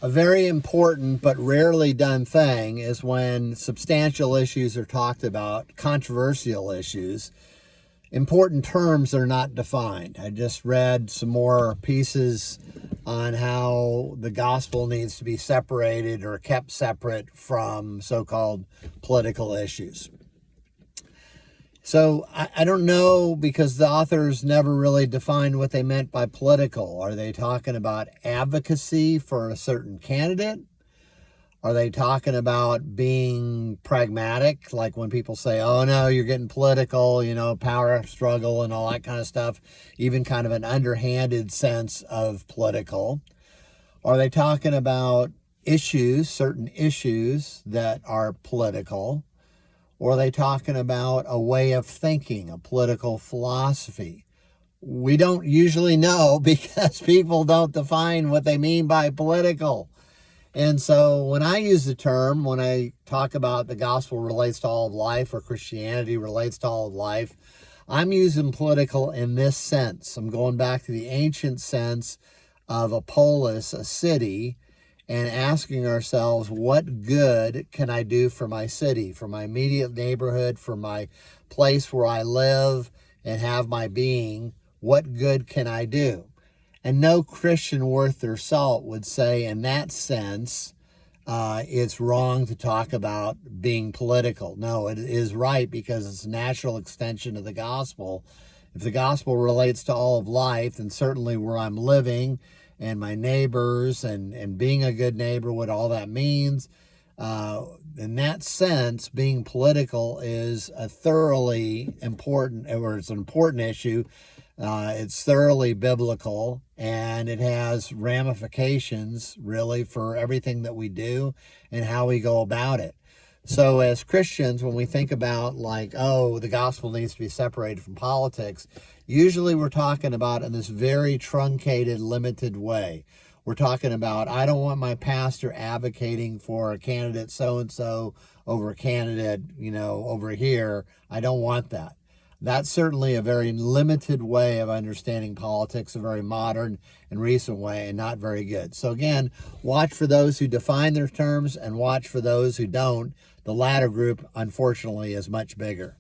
A very important but rarely done thing is when substantial issues are talked about, controversial issues, important terms are not defined. I just read some more pieces on how the gospel needs to be separated or kept separate from so-called political issues. So I don't know, because the authors never really defined what they meant by political. Are they talking about advocacy for a certain candidate? Are they talking about being pragmatic, like when people say, oh no, you're getting political, power struggle and all that kind of stuff, even kind of an underhanded sense of political? Are they talking about issues, certain issues that are political? Or are they talking about a way of thinking, a political philosophy? We don't usually know because people don't define what they mean by political. And so when I use the term, when I talk about the gospel relates to all of life or Christianity relates to all of life, I'm using political in this sense. I'm going back to the ancient sense of a polis, a city, and asking ourselves, what good can I do for my city, for my immediate neighborhood, for my place where I live and have my being? What good can I do? And no Christian worth their salt would say in that sense, it's wrong to talk about being political. No, it is right because it's a natural extension of the gospel. If the gospel relates to all of life, then certainly where I'm living and my neighbors and being a good neighbor, what all that means. In that sense, being political is a thoroughly important, or it's an important issue. It's thoroughly biblical, and it has ramifications really for everything that we do and how we go about it. So as Christians, when we think about the gospel needs to be separated from politics, usually we're talking about in this very truncated, limited way. We're talking about, I don't want my pastor advocating for a candidate so-and-so over a candidate, over here. I don't want that. That's certainly a very limited way of understanding politics, a very modern and recent way, and not very good. So again, watch for those who define their terms and watch for those who don't. The latter group, unfortunately, is much bigger.